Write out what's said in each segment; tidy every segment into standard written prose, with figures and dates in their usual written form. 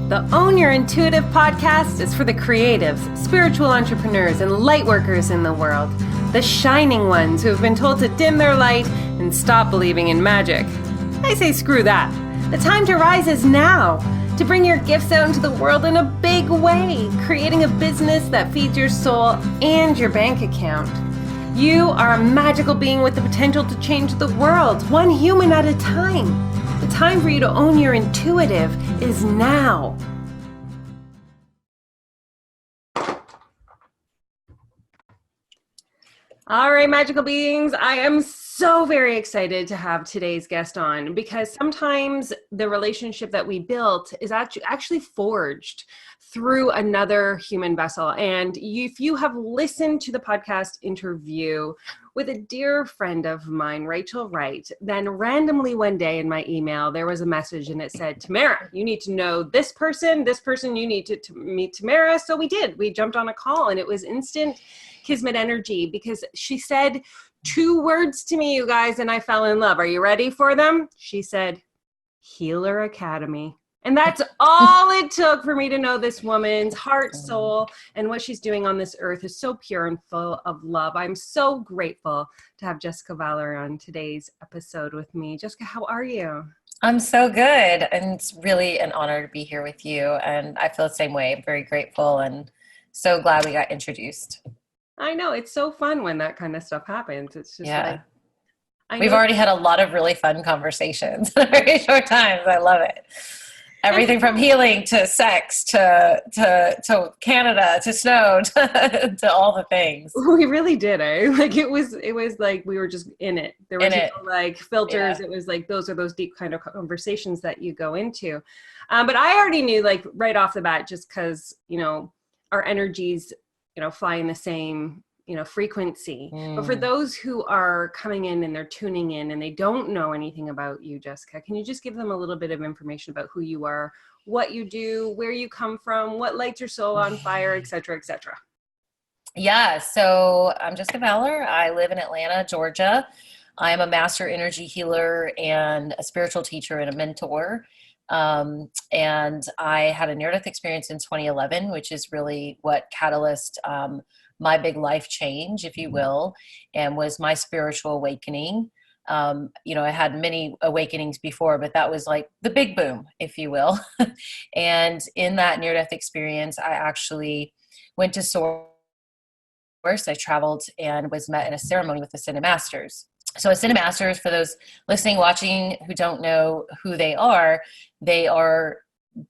The Own Your Intuitive podcast is for the creatives, spiritual entrepreneurs, and light workers in the world. The shining ones who have been told to dim their light and stop believing in magic. I say screw that. The time to rise is now. To bring your gifts out into the world in a big way, creating a business that feeds your soul and your bank account. You are a magical being with the potential to change the world, one human at a time. The time for you to own your intuitive is now. All right, magical beings, I am so very excited to have today's guest on because sometimes the relationship that we built is actually forged through another human vessel. And if you have listened to the podcast interview with a dear friend of mine, Rachel Wright, then randomly one day in my email, there was a message and it said, Tamara, you need to know this person, you need to meet Tamara. So we did. We jumped on a call and it was instant kismet energy because she said 2 words to me, you guys, and I fell in love. Are you ready for them? She said, Healer Academy. And that's all it took for me to know this woman's heart, soul, and what she's doing on this earth is so pure and full of love. I'm so grateful to have Jessica Valor on today's episode with me. Jessica, how are you? I'm so good. And it's really an honor to be here with you. And I feel the same way. I'm very grateful and so glad we got introduced. I know. It's so fun when that kind of stuff happens. It's just We've already had a lot of really fun conversations in a very short time. I love it. Everything from healing to sex to Canada to snow to all the things. We really did, eh? Like it was like we were just in it. There was no like filters. Yeah. It was like those are those deep kind of conversations that you go into. But I already knew like right off the bat, just because our energies fly in the same frequency. But for those who are coming in and they're tuning in and they don't know anything about you, Jessica, can you just give them a little bit of information about who you are, what you do, where you come from, what lights your soul on fire, et cetera, et cetera? Yeah. So I'm Jessica Valor. I live in Atlanta, Georgia. I'm a master energy healer and a spiritual teacher and a mentor. And I had a near-death experience in 2011, which is really what catalyzed my big life change, if you will, and was my spiritual awakening. I had many awakenings before, but that was like the big boom, if you will. And in that near-death experience, I actually went to Source. I traveled and was met in a ceremony with Ascended Masters. So Ascended Masters, for those listening, watching, who don't know who they are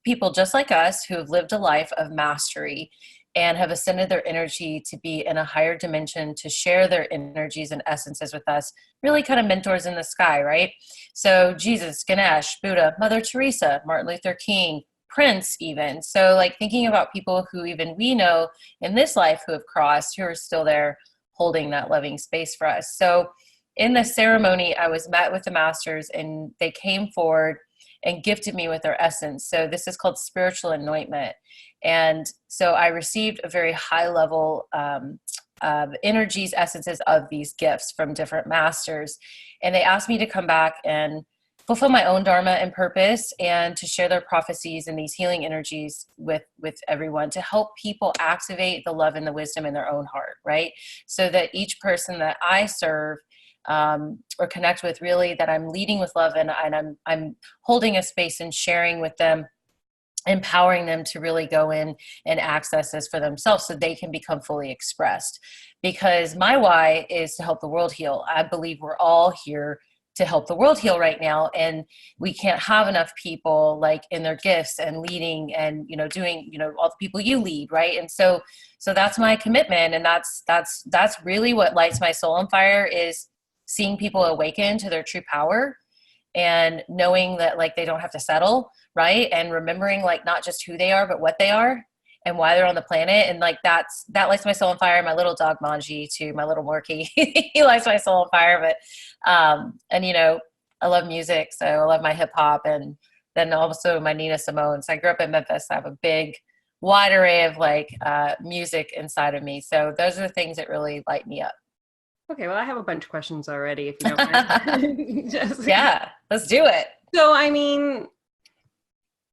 people just like us who have lived a life of mastery and have ascended their energy to be in a higher dimension, to share their energies and essences with us, really kind of mentors in the sky, right? So Jesus, Ganesh, Buddha, Mother Teresa, Martin Luther King, Prince even. So like thinking about people who even we know in this life who have crossed, who are still there holding that loving space for us. So in the ceremony, I was met with the masters and they came forward and gifted me with their essence. So this is called spiritual anointment. And so I received a very high level of energies, essences of these gifts from different masters. And they asked me to come back and fulfill my own dharma and purpose and to share their prophecies and these healing energies with everyone, to help people activate the love and the wisdom in their own heart, right? So that each person that I serve or connect with, really, that I'm leading with love and I'm holding a space and sharing with them, empowering them to really go in and access this for themselves so they can become fully expressed. Because my why is to help the world heal. I believe we're all here to help the world heal right now. And we can't have enough people like in their gifts and leading and, doing, all the people you lead. Right. And so that's my commitment. And that's really what lights my soul on fire, is seeing people awaken to their true power and knowing that like they don't have to settle, right? And remembering like not just who they are, but what they are and why they're on the planet. And like that lights my soul on fire. My little dog Manji too, my little Morky, he lights my soul on fire. But I love music, so I love my hip hop, and then also my Nina Simone. So I grew up in Memphis. I have a big, wide array of like music inside of me. So those are the things that really light me up. Okay, well, I have a bunch of questions already, if you don't mind. Yeah, let's do it. So, I mean,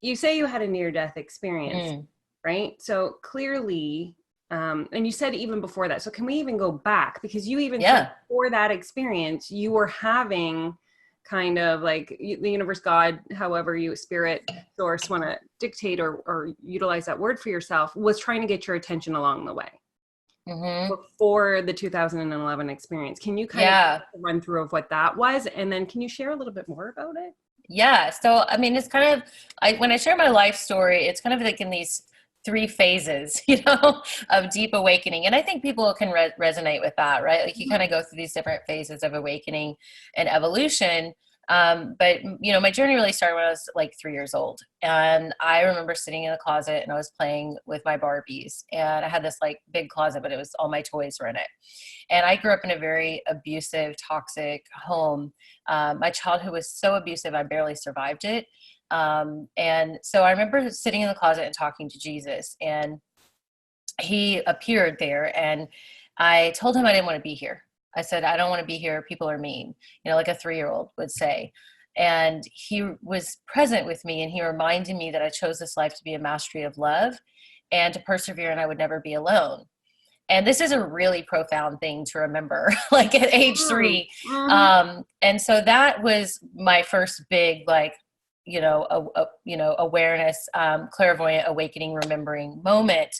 you say you had a near-death experience, Mm. right? So clearly, and you said even before that. So can we even go back? Because you even said Yeah. before that experience, you were having kind of like the universe, God, however you spirit source want to dictate or utilize that word for yourself, was trying to get your attention along the way Mm-hmm. before the 2011 experience. Can you kind of Yeah. run through of what that was? And then can you share a little bit more about it? Yeah. So, I mean, it's kind of, when I share my life story, it's kind of like in these three phases, of deep awakening. And I think people can resonate with that, right? Like you kind of go through these different phases of awakening and evolution. But my journey really started when I was like 3 years old. And I remember sitting in the closet and I was playing with my Barbies, and I had this like big closet, but it was all my toys were in it. And I grew up in a very abusive, toxic home. My childhood was so abusive, I barely survived it. And so I remember sitting in the closet and talking to Jesus, and he appeared there, and I told him I didn't want to be here. I said, I don't want to be here. People are mean, like a 3-year-old would say. And he was present with me, and he reminded me that I chose this life to be a mastery of love and to persevere, and I would never be alone. And this is a really profound thing to remember, like at age 3. Mm-hmm. And so that was my first big, like, awareness, clairvoyant awakening, remembering moment.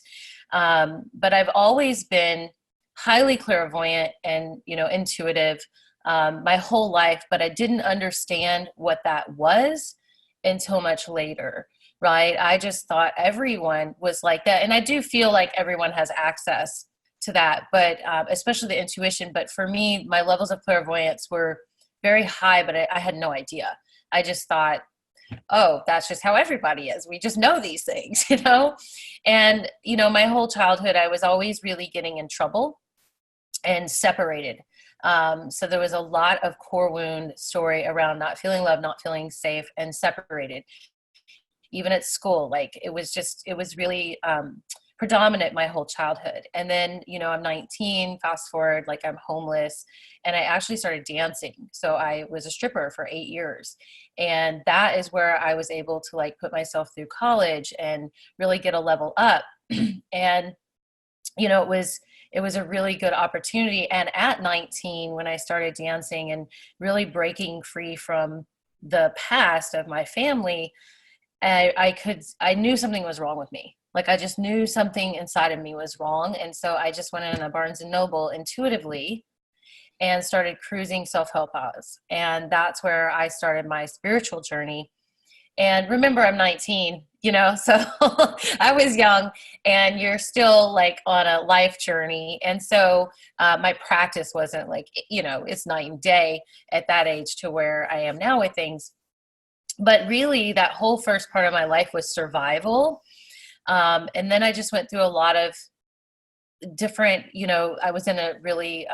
But I've always been highly clairvoyant and, intuitive, my whole life, but I didn't understand what that was until much later. Right. I just thought everyone was like that. And I do feel like everyone has access to that, but especially the intuition. But for me, my levels of clairvoyance were very high, but I had no idea. I just thought, oh, that's just how everybody is. We just know these things, And, my whole childhood, I was always really getting in trouble and separated. So there was a lot of core wound story around not feeling loved, not feeling safe, and separated. Even at school, like it was really predominant my whole childhood. And then, I'm 19, fast forward, like I'm homeless, and I actually started dancing. So I was a stripper for 8 years. And that is where I was able to like put myself through college and really get a level up. And, it was a really good opportunity. And at 19, when I started dancing and really breaking free from the past of my family, I knew something was wrong with me. Like I just knew something inside of me was wrong. And so I just went in a Barnes and Noble intuitively and started cruising self-help hours. And that's where I started my spiritual journey. And remember, I'm 19, so I was young, and you're still like on a life journey. And so my practice wasn't like, it's night and day at that age to where I am now with things. But really, that whole first part of my life was survival. And then I just went through a lot of different, I was in a really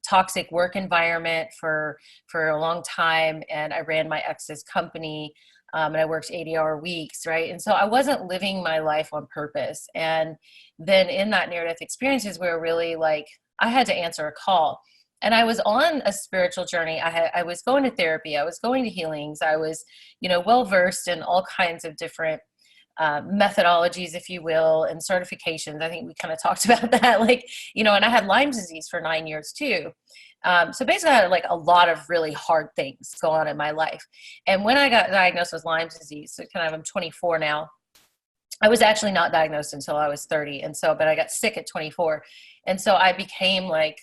toxic work environment for a long time. And I ran my ex's company, and I worked 80-hour weeks, right? And so I wasn't living my life on purpose. And then in that near-death experiences, we were really like, I had to answer a call. And I was on a spiritual journey. I was going to therapy. I was going to healings. I was, well-versed in all kinds of different methodologies, if you will, and certifications. I think we kind of talked about that, like, and I had Lyme disease for 9 years too. So basically I had like a lot of really hard things go on in my life. And when I got diagnosed with Lyme disease, so kind of I'm 24 now, I was actually not diagnosed until I was 30. And so, but I got sick at 24. And so I became like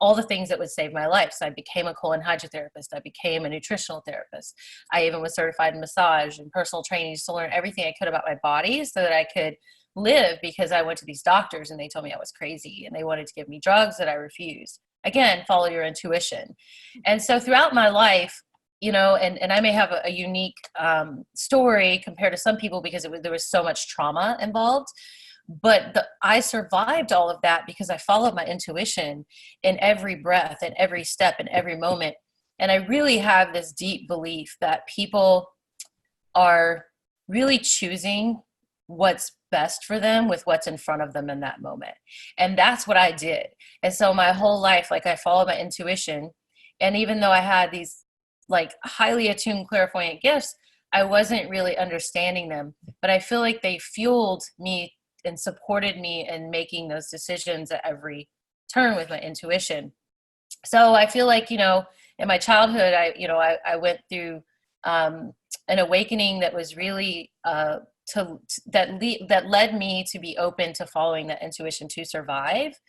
all the things that would save my life. So I became a colon hydrotherapist. I became a nutritional therapist. I even was certified in massage and personal training just to learn everything I could about my body so that I could live, because I went to these doctors and they told me I was crazy and they wanted to give me drugs that I refused. Again, follow your intuition. And so throughout my life, and I may have a unique story compared to some people because there was so much trauma involved. But I survived all of that because I followed my intuition in every breath and every step and every moment. And I really have this deep belief that people are really choosing what's best for them with what's in front of them in that moment. And that's what I did. And so my whole life, like I followed my intuition. And even though I had these like highly attuned clairvoyant gifts, I wasn't really understanding them, but I feel like they fueled me and supported me in making those decisions at every turn with my intuition. So I feel like, in my childhood, I went through an awakening that was really that led me to be open to following that intuition to survive,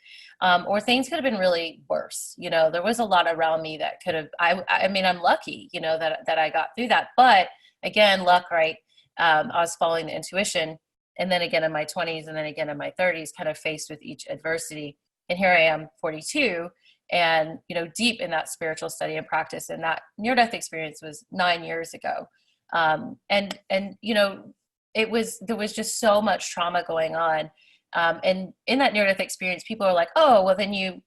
or things could have been really worse. There was a lot around me that could have. I mean, I'm lucky, that I got through that. But again, luck, right? I was following the intuition, and then again in my 20s, and then again in my 30s, kind of faced with each adversity. And here I am, 42. And, deep in that spiritual study and practice. And that near-death experience was 9 years ago. And there was just so much trauma going on. And in that near-death experience, people are like, oh, well then you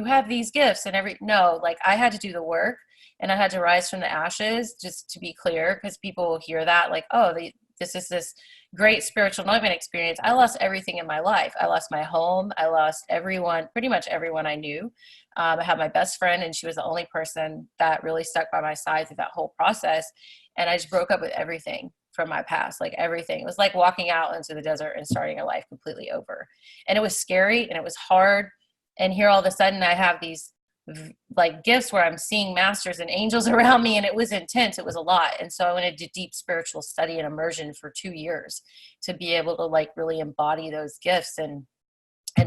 have these gifts and no, like I had to do the work and I had to rise from the ashes, just to be clear, because people will hear that like, oh, this is this great spiritual enlightenment experience. I lost everything in my life. I lost my home. I lost everyone, pretty much everyone I knew. I had my best friend, and she was the only person that really stuck by my side through that whole process. And I just broke up with everything from my past, like everything. It was like walking out into the desert and starting a life completely over. And it was scary and it was hard. And here all of a sudden I have these like gifts where I'm seeing masters and angels around me, and it was intense. It was a lot. And so I went into deep spiritual study and immersion for 2 years to be able to like really embody those gifts and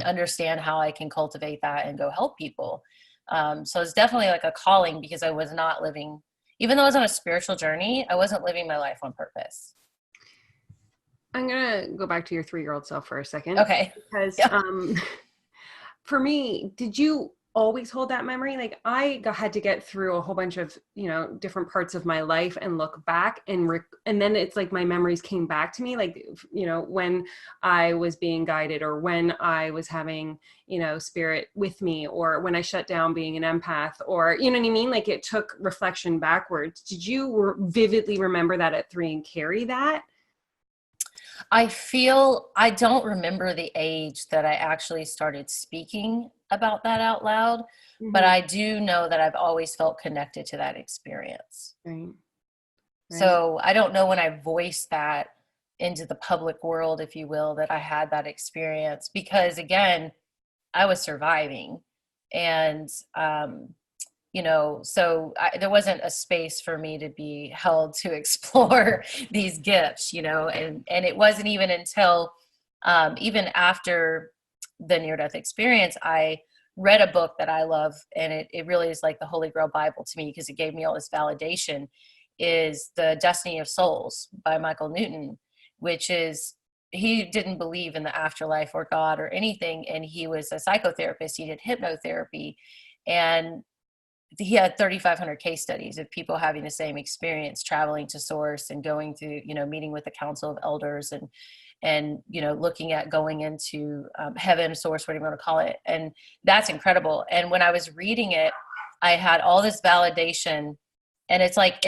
understand how I can cultivate that and go help people. So it's definitely like a calling, because I was not living, even though I was on a spiritual journey, I wasn't living my life on purpose. I'm going to go back to your 3-year-old self for a second. Okay. Because for me, did you always hold that memory? Like had to get through a whole bunch of, different parts of my life and look back and then it's like my memories came back to me, like, when I was being guided, or when I was having, spirit with me, or when I shut down being an empath, or, you know what I mean? Like it took reflection backwards. Did you vividly remember that at 3 and carry that? I don't remember the age that I actually started speaking about that out loud, but I do know that I've always felt connected to that experience. Right. So I don't know when I voiced that into the public world, if you will, that I had that experience, because again, I was surviving, and there wasn't a space for me to be held to explore these gifts, and it wasn't even until even after the near-death experience, I read a book that I love, and it really is like the Holy Grail Bible to me, because it gave me all this validation, is The Destiny of Souls by Michael Newton, which is, he didn't believe in the afterlife or God or anything, and he was a psychotherapist. He did hypnotherapy, and he had 3,500 case studies of people having the same experience, traveling to source and going through, meeting with the council of elders and looking at going into heaven, source, whatever you want to call it. And that's incredible. And when I was reading it, I had all this validation, and it's like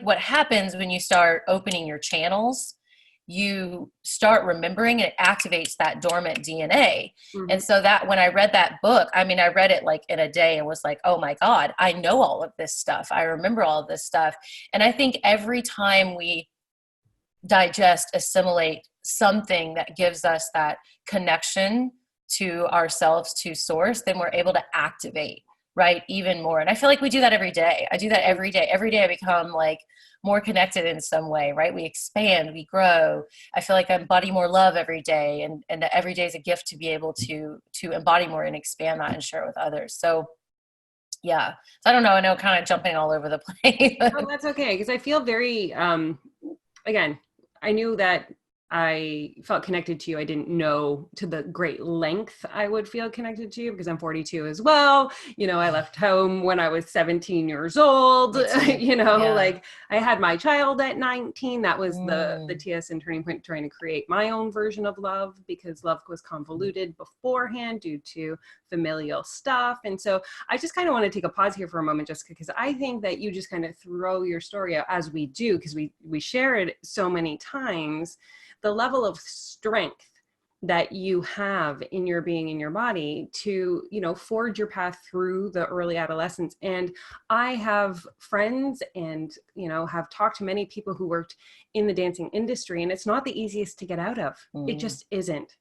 what happens when you start opening your channels, you start remembering, and it activates that dormant DNA. Mm-hmm. And so that when I read that book, I read it like in a day and was like, oh my God, I know all of this stuff. I remember all of this stuff. And I think every time we digest, assimilate something that gives us that connection to ourselves, to source, then we're able to activate, right, even more. And I feel like we do that every day. I do that every day. Every day I become like more connected in some way, right? We expand, we grow. I feel like I embody more love every day, and that every day is a gift to be able to embody more and expand that and share it with others. So yeah. So I know kind of jumping all over the place. Oh, that's okay. Because I feel very, again, I knew that I felt connected to you. I didn't know to the great length I would feel connected to you, because I'm 42 as well. I left home when I was 17 years old. Like I had my child at 19. That was the TSN turning point, trying to create my own version of love, because love was convoluted beforehand due to familial stuff. And so I just kind of want to take a pause here for a moment, Jessica, because I think that you just kind of throw your story out, as we do, because we share it so many times. The level of strength that you have in your being, in your body, to, you know, forge your path through the early adolescence. And I have friends and, you know, have talked to many people who worked in the dancing industry, and it's not the easiest to get out of. It just isn't.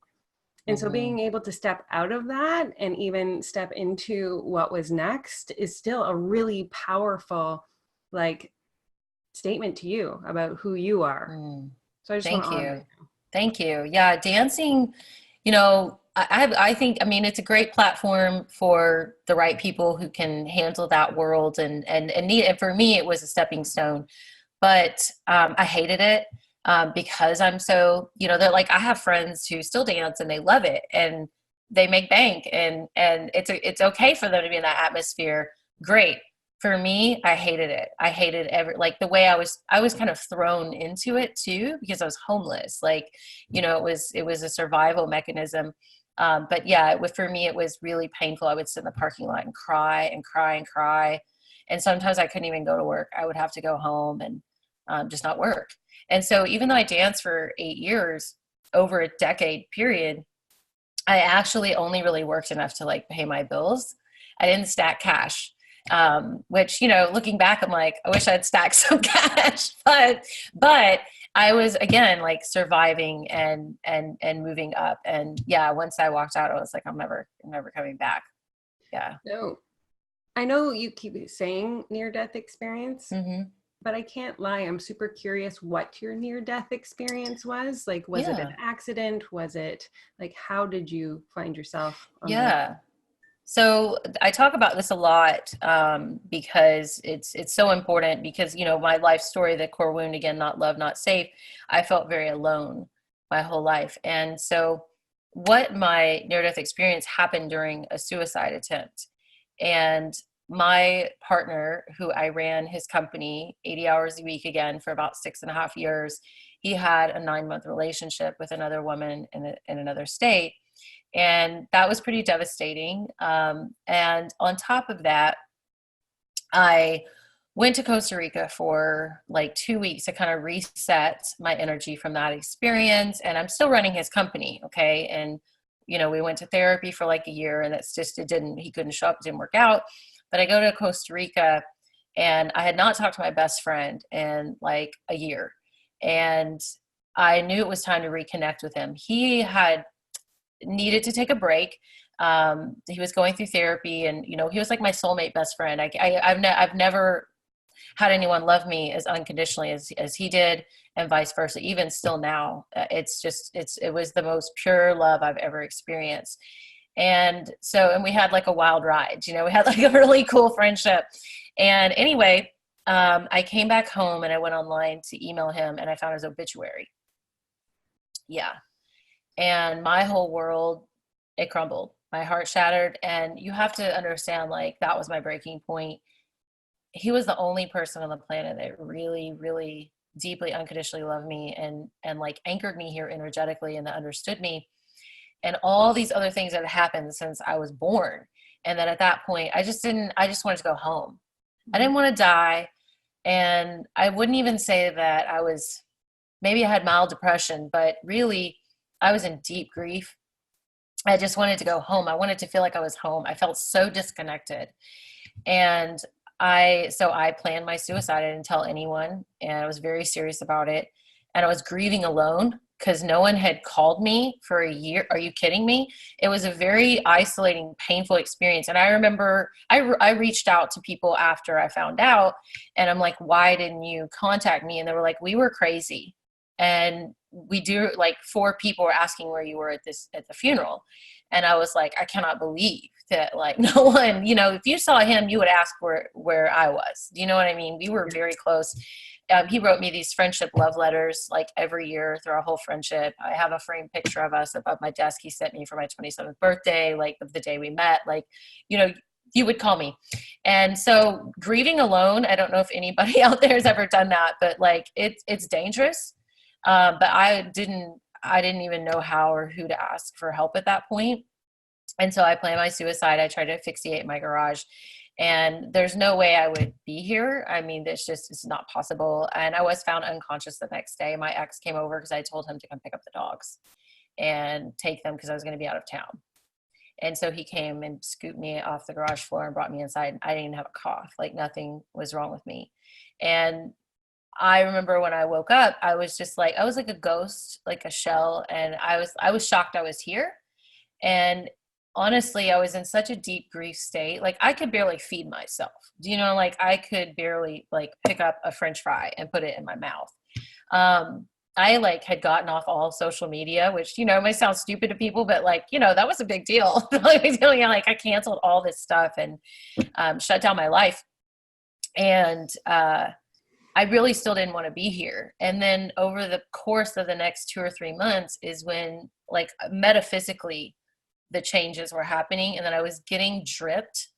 And so being able to step out of that and even step into what was next is still a really powerful, like, statement to you about who you are. So I just want to Thank honor you. you. Thank you. Yeah, dancing, you know, I think, I mean, it's a great platform for the right people who can handle that world and need, and for me, it was a stepping stone, but I hated it because I'm so, you know, they're like, I have friends who still dance and they love it and they make bank and it's okay for them to be in that atmosphere. Great. For me, I hated it. I hated like the way I was kind of thrown into it too, because I was homeless. Like, you know, it was a survival mechanism. But yeah, for me, it was really painful. I would sit in the parking lot and cry and cry and cry. And sometimes I couldn't even go to work. I would have to go home and just not work. And so even though I danced for 8 years, over a decade period, I actually only really worked enough to like pay my bills. I didn't stack cash, which, you know, looking back, I'm like, I wish I'd stacked some cash, but I was again like surviving and moving up. And yeah, once I walked out, I was like, I'm never coming back. Yeah. So I know you keep saying near-death experience, Hmm. but I can't lie. I'm super curious what your near-death experience was. Like, was it an Yeah. accident? Was it like, how did you find yourself on the? Yeah. So I talk about this a lot because it's so important because, you know, my life story, the core wound, again, not love, not safe. I felt very alone my whole life. And so what my near-death experience happened during a suicide attempt. And my partner, who I ran his company 80 hours a week again for about 6.5 years, he had a 9-month relationship with another woman in another state. And that was pretty devastating. And on top of that, I went to Costa Rica for like 2 weeks to kind of reset my energy from that experience. And I'm still running his company. Okay. And, you know, we went to therapy for like a year and that's just, he couldn't show up, it didn't work out. But I go to Costa Rica and I had not talked to my best friend in like a year. And I knew it was time to reconnect with him. He had needed to take a break. He was going through therapy, and you know, he was like my soulmate best friend. I've never had anyone love me as unconditionally as he did, and vice versa. Even still now, it was the most pure love I've ever experienced. And so, and we had like a wild ride. You know, we had like a really cool friendship. And anyway, I came back home and I went online to email him, and I found his obituary. Yeah. And my whole world, it crumbled. My heart shattered. And you have to understand, like, that was my breaking point. He was the only person on the planet that really, really deeply unconditionally loved me and like anchored me here energetically and that understood me, and all these other things that had happened since I was born. And then at that point, I just wanted to go home. I didn't want to die. And I wouldn't even say that maybe I had mild depression, but really I was in deep grief. I just wanted to go home. I wanted to feel like I was home. I felt so disconnected. And I planned my suicide. I didn't tell anyone, and I was very serious about it. And I was grieving alone because no one had called me for a year. Are you kidding me? It was a very isolating, painful experience. And I remember I reached out to people after I found out, and I'm like, why didn't you contact me? And they were like, we were crazy. And we do, like, 4 people were asking where you were at the funeral. And I was like, I cannot believe that, like, no one, you know, if you saw him, you would ask where I was. Do you know what I mean? We were very close. He wrote me these friendship love letters like every year through our whole friendship. I have a framed picture of us above my desk. He sent me for my 27th birthday, like the day we met, like, you know, you would call me. And so grieving alone, I don't know if anybody out there has ever done that, but like it's dangerous. But I didn't even know how or who to ask for help at that point. And so I planned my suicide. I tried to asphyxiate my garage, and there's no way I would be here. I mean, it's not possible. And I was found unconscious the next day. My ex came over because I told him to come pick up the dogs. and take them because I was going to be out of town. And so he came and scooped me off the garage floor and brought me inside. I didn't even have a cough, like nothing was wrong with me. And I remember when I woke up, I was just like, I was like a ghost, like a shell. And I was shocked I was here. And honestly, I was in such a deep grief state. Like I could barely feed myself. Do you know, like I could barely like pick up a French fry and put it in my mouth. I like had gotten off all social media, which, you know, might sound stupid to people, but like, you know, that was a big deal. Like I canceled all this stuff and shut down my life. And I really still didn't want to be here. And then over the course of the next 2 or 3 months is when like metaphysically the changes were happening. And then I was getting dripped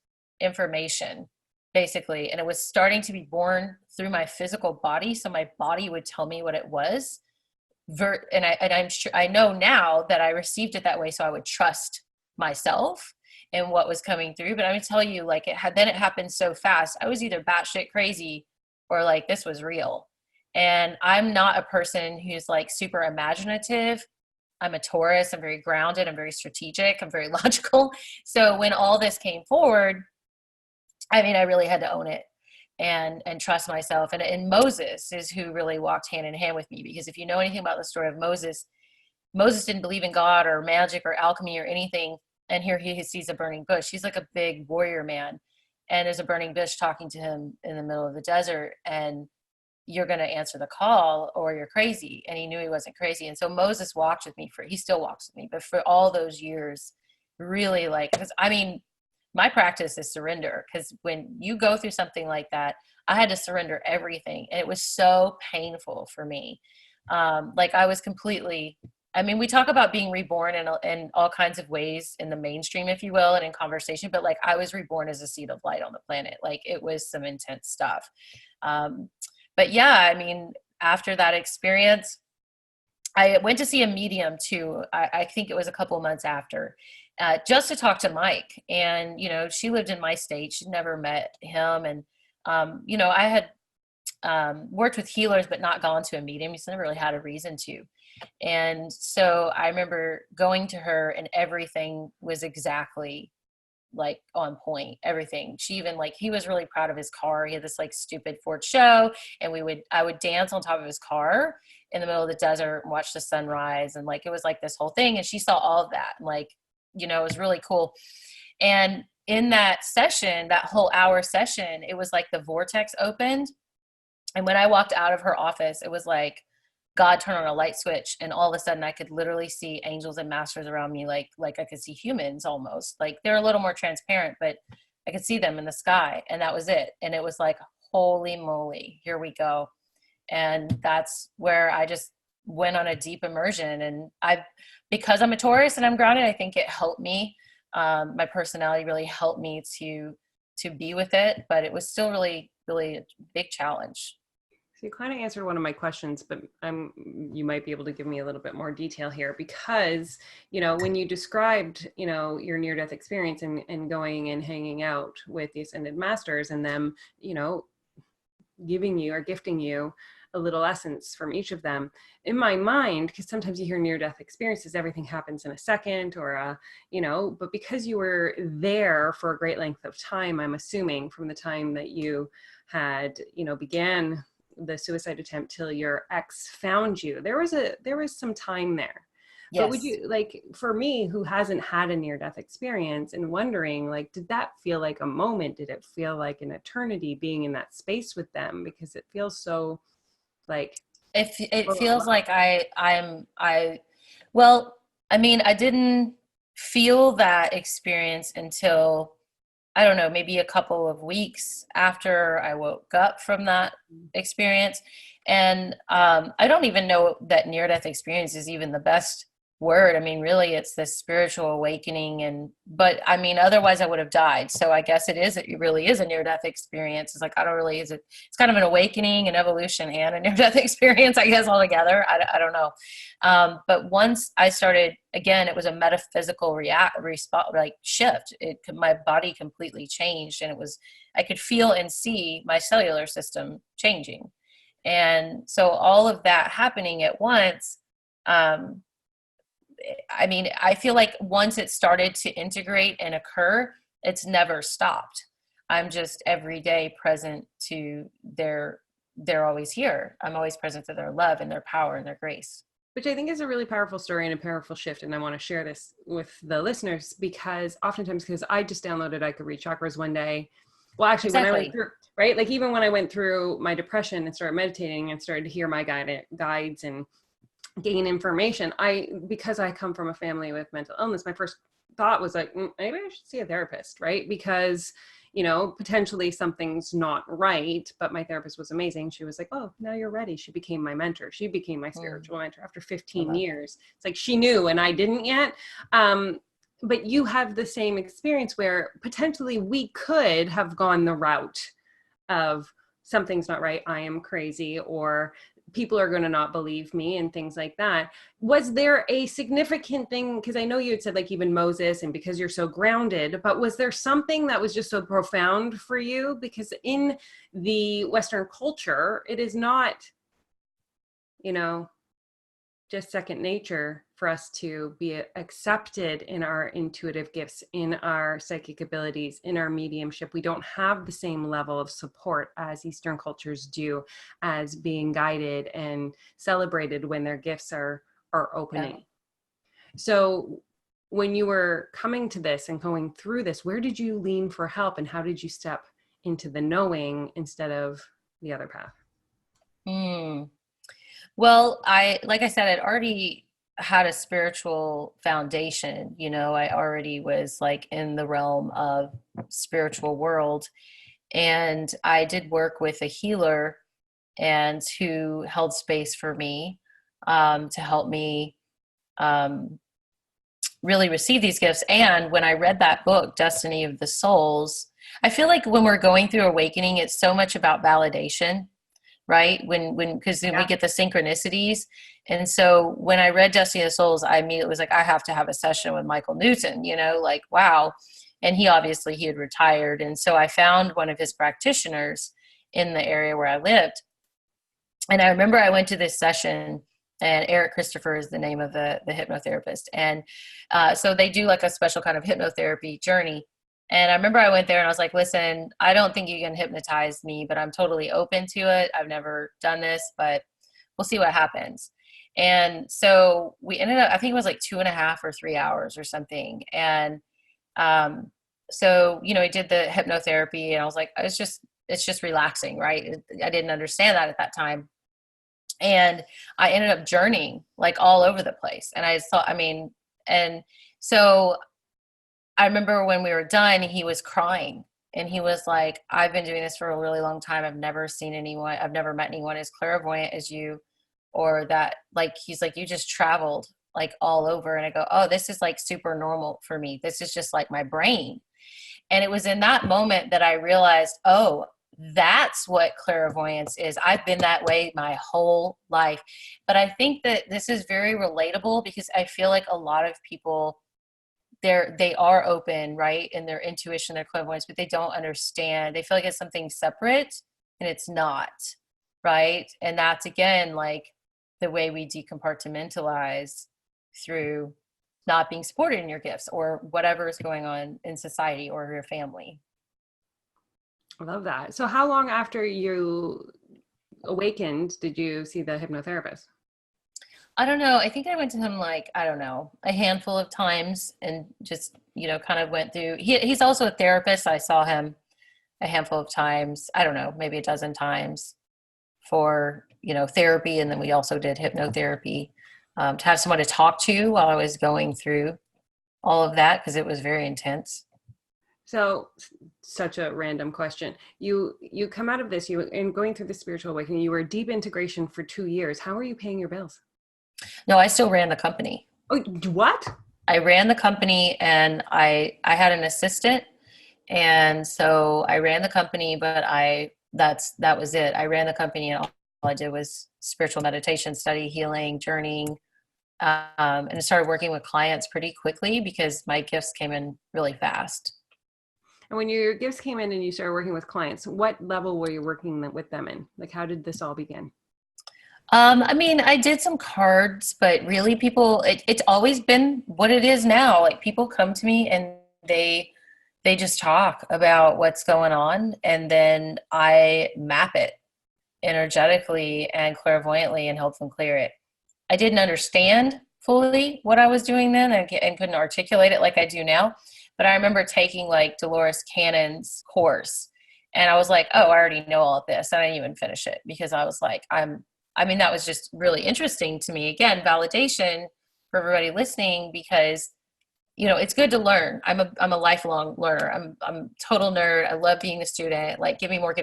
information basically. And it was starting to be born through my physical body. So my body would tell me what it was. I'm sure I know now that I received it that way. So I would trust myself and what was coming through. But I'm gonna tell you, like it happened so fast. I was either batshit crazy or like this was real. And I'm not a person who's like super imaginative. I'm a Taurus. I'm very grounded. I'm very strategic. I'm very logical. So when all this came forward, I mean, I really had to own it and trust myself. And Moses is who really walked hand in hand with me, because if you know anything about the story of Moses, Moses didn't believe in God or magic or alchemy or anything. And here he sees a burning bush. He's like a big warrior man. And there's a burning bush talking to him in the middle of the desert. And you're going to answer the call or you're crazy. And he knew he wasn't crazy. And so Moses walked with me he still walks with me, but for all those years, really like, because I mean, my practice is surrender, because when you go through something like that, I had to surrender everything. And it was so painful for me. Like I was completely, I mean, we talk about being reborn in all kinds of ways in the mainstream, if you will, and in conversation, but like I was reborn as a seed of light on the planet. Like it was some intense stuff. But yeah, I mean, after that experience, I went to see a medium too. I think it was a couple of months after, just to talk to Mike. And, you know, she lived in my state. She'd never met him. And, you know, I had worked with healers, but not gone to a medium. He's never really had a reason to. And so I remember going to her and everything was exactly like on point, everything. She even like, he was really proud of his car. He had this like stupid Ford show, and I would dance on top of his car in the middle of the desert and watch the sunrise. And like, it was like this whole thing. And she saw all of that. And like, you know, it was really cool. And in that session, that whole hour session, it was like the vortex opened. And when I walked out of her office, it was like God turned on a light switch, and all of a sudden I could literally see angels and masters around me. Like I could see humans almost. Like they're a little more transparent, but I could see them in the sky, and that was it. And it was like, holy moly, here we go. And that's where I just went on a deep immersion. And because I'm a Taurus and I'm grounded, I think it helped me. My personality really helped me to be with it, but it was still really, really a big challenge. So you kind of answered one of my questions, but you might be able to give me a little bit more detail here, because, you know, when you described, you know, your near-death experience and going and hanging out with the Ascended Masters and them, you know, giving you or gifting you a little essence from each of them, in my mind, because sometimes you hear near-death experiences, everything happens in a second or you know, but because you were there for a great length of time, I'm assuming from the time that you had, you know, began the suicide attempt till your ex found you, there was some time there. Yes. But would you, like, for me who hasn't had a near-death experience and wondering, like, did that feel like a moment? Did it feel like an eternity being in that space with them? Because it feels so like it feels like well, I mean, I didn't feel that experience until, I don't know, maybe a couple of weeks after I woke up from that experience. And I don't even know that near-death experience is even the best word. I mean, really, it's this spiritual awakening. But I mean, otherwise I would have died. So I guess it really is a near-death experience. It's like, it's kind of an awakening, an evolution, and a near-death experience, I guess, all together. I don't know. But once I started, again, it was a metaphysical response, like shift. My body completely changed, and I could feel and see my cellular system changing. And so all of that happening at once, I mean, I feel like once it started to integrate and occur, it's never stopped. I'm just every day present to they're always here. I'm always present to their love and their power and their grace. Which I think is a really powerful story and a powerful shift. And I want to share this with the listeners because oftentimes, because I just downloaded I Could Read Chakras one day. Well, actually, when I went through, right? Like even when I went through my depression and started meditating and started to hear my guides and gain information, because I come from a family with mental illness, my first thought was like, maybe I should see a therapist, right? Because potentially something's not right. But my therapist was amazing. She was like, oh, now you're ready. She became my mentor. She became my spiritual mentor after 15 years. It's like she knew and I didn't yet. But you have the same experience where potentially we could have gone the route of something's not right, I am crazy, or people are going to not believe me and things like that. Was there a significant thing? Because I know you had said like even Moses and because you're so grounded, but was there something that was just so profound for you? Because in the Western culture, it is not, just second nature for us to be accepted in our intuitive gifts, in our psychic abilities, in our mediumship. We don't have the same level of support as Eastern cultures do, as being guided and celebrated when their gifts are opening. Yeah. So when you were coming to this and going through this, where did you lean for help and how did you step into the knowing instead of the other path? Well, like I said, I'd already had a spiritual foundation. I already was like in the realm of spiritual world. And I did work with a healer and who held space for me to help me really receive these gifts. And when I read that book, Destiny of the Souls, I feel like when we're going through awakening, it's so much about validation. Right? Because then we get the synchronicities. And so when I read Destiny of the Souls, I immediately was like, I have to have a session with Michael Newton, like, wow. And he had retired. And so I found one of his practitioners in the area where I lived. And I remember I went to this session, and Eric Christopher is the name of the hypnotherapist. And so they do like a special kind of hypnotherapy journey. And I remember I went there and I was like, listen, I don't think you can hypnotize me, but I'm totally open to it. I've never done this, but we'll see what happens. And so we ended up, I think it was like 2.5 or 3 hours or something. And so, I did the hypnotherapy and I was like, it's just relaxing, right? I didn't understand that at that time. And I ended up journeying like all over the place. And so I remember when we were done, he was crying and he was like, I've been doing this for a really long time. I've never met anyone as clairvoyant as you, or that, like, he's like, you just traveled like all over. And I go, oh, this is like super normal for me. This is just like my brain. And it was in that moment that I realized, oh, that's what clairvoyance is. I've been that way my whole life. But I think that this is very relatable because I feel like a lot of people, they are open, right, in their intuition, their clairvoyance, but they don't understand. They feel like it's something separate, and it's not, right? And that's again like the way we decompartmentalize through not being supported in your gifts or whatever is going on in society or your family. I love that. So, how long after you awakened did you see the hypnotherapist? I don't know. I think I went to him like, I don't know, a handful of times and just, kind of went through. He's also a therapist. I saw him a handful of times. I don't know, maybe a dozen times for, therapy. And then we also did hypnotherapy to have someone to talk to while I was going through all of that because it was very intense. So, such a random question. You come out of this, in going through the spiritual awakening, you were deep integration for 2 years. How are you paying your bills? No, I still ran the company. Oh, what? I ran the company and I had an assistant. And so I ran the company, but that was it. I ran the company and all I did was spiritual meditation, study, healing, journeying. And I started working with clients pretty quickly because my gifts came in really fast. And when your gifts came in and you started working with clients, what level were you working with them in? Like, how did this all begin? I mean, I did some cards, but really it's always been what it is now. Like people come to me and they just talk about what's going on, and then I map it energetically and clairvoyantly and help them clear it. I didn't understand fully what I was doing then and couldn't articulate it like I do now. But I remember taking like Dolores Cannon's course, and I was like, oh, I already know all of this. I didn't even finish it because I was like, I mean, that was just really interesting to me. Again, validation for everybody listening, because it's good to learn. I'm a lifelong learner. I'm total nerd. I love being a student. Like, give me more,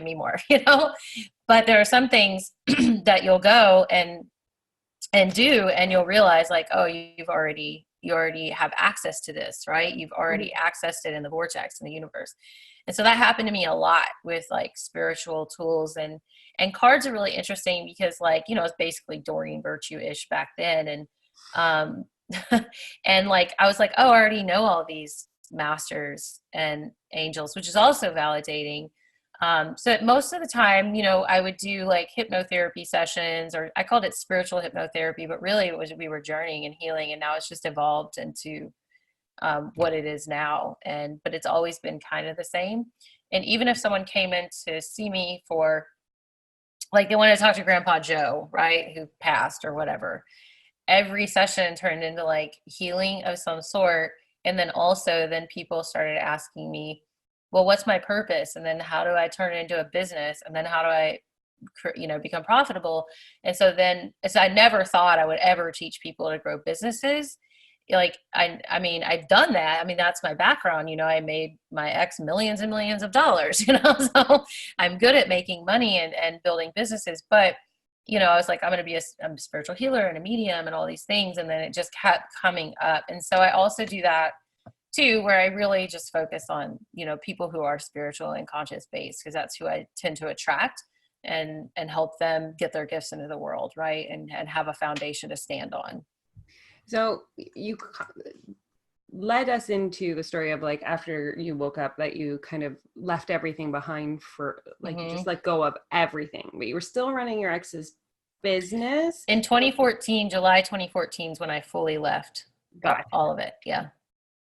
But there are some things that you'll go and do, and you'll realize like, oh, you already have access to this, right? You've already accessed it in the vortex in the universe. And so that happened to me a lot with like spiritual tools, and cards are really interesting because like, it's basically Doreen Virtue-ish back then. And and like I was like, oh, I already know all these masters and angels, which is also validating. So most of the time, I would do like hypnotherapy sessions, or I called it spiritual hypnotherapy, but really we were journeying and healing, and now it's just evolved into what it is now. But it's always been kind of the same. And even if someone came in to see me for, like, they wanted to talk to Grandpa Joe, right, who passed or whatever, every session turned into like healing of some sort. And then people started asking me, well, what's my purpose? And then how do I turn it into a business? And then how do I, become profitable? And so I never thought I would ever teach people to grow businesses. Like, I mean, I've done that. I mean, that's my background. I made my ex millions and millions of dollars, so I'm good at making money and building businesses. But, I was like, I'm a spiritual healer and a medium and all these things. And then it just kept coming up. And so I also do that too, where I really just focus on, people who are spiritual and conscious based, because that's who I tend to attract and help them get their gifts into the world. Right. And have a foundation to stand on. So you led us into the story of like, after you woke up, that you kind of left everything behind for like, you just let go of everything, but you were still running your ex's business. In 2014, July 2014 is when I fully left. Got all of it. Yeah.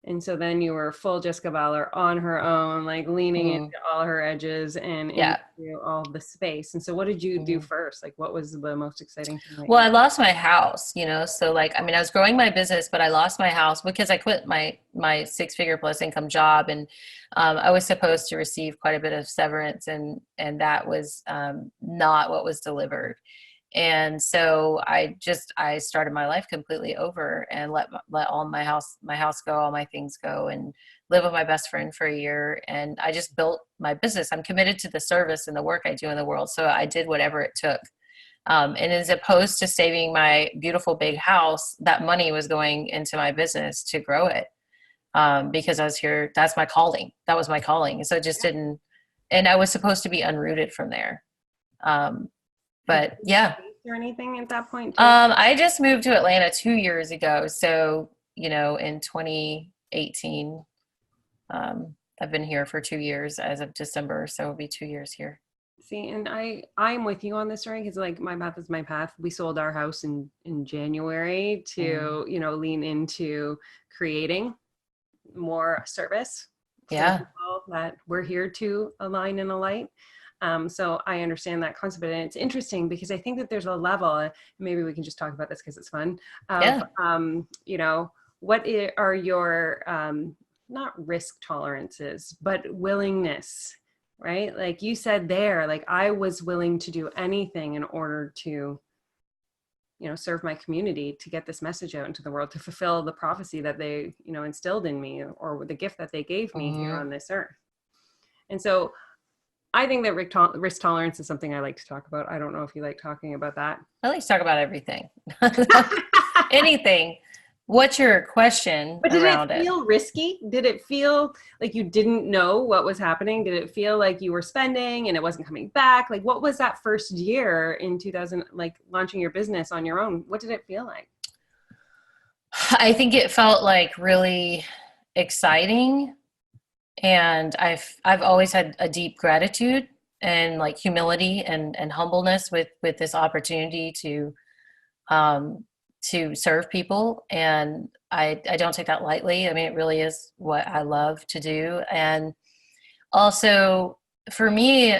And so then you were full Jessica Valor on her own, like leaning into all her edges and into all the space. And so what did you do first? Like, what was the most exciting thing? Well, I lost my house, so like, I mean, I was growing my business, but I lost my house because I quit my 6-figure plus income job. And I was supposed to receive quite a bit of severance, and that was not what was delivered. And so I started my life completely over and let all my house go, all my things go, and live with my best friend for a year. And I just built my business. I'm committed to the service and the work I do in the world. So I did whatever it took. And as opposed to saving my beautiful big house, that money was going into my business to grow it. Because I was here, that's my calling. That was my calling. So it just didn't, and I was supposed to be unrooted from there. But yeah. Or anything at that point? I just moved to Atlanta 2 years ago. So, in 2018, I've been here for 2 years as of December. So it'll be 2 years here. See, and I'm with you on this, right? Because like, my path is my path. We sold our house in January to, lean into creating more service. Yeah. That we're here to align and alight. So I understand that concept, and it's interesting because I think that there's a level, maybe we can just talk about this because it's fun, of, what are your, not risk tolerances, but willingness, right? Like you said there, like I was willing to do anything in order to, serve my community, to get this message out into the world, to fulfill the prophecy that they, instilled in me, or the gift that they gave me here on this earth. And so I think that risk tolerance is something I like to talk about. I don't know if you like talking about that. I like to talk about everything. Anything. What's your question around it? Did it feel risky? Did it feel like you didn't know what was happening? Did it feel like you were spending and it wasn't coming back? Like, what was that first year in 2000, like launching your business on your own? What did it feel like? I think it felt like really exciting. And I've always had a deep gratitude and like humility and humbleness with this opportunity to to serve people. And I don't take that lightly. I mean, it really is what I love to do. And also for me,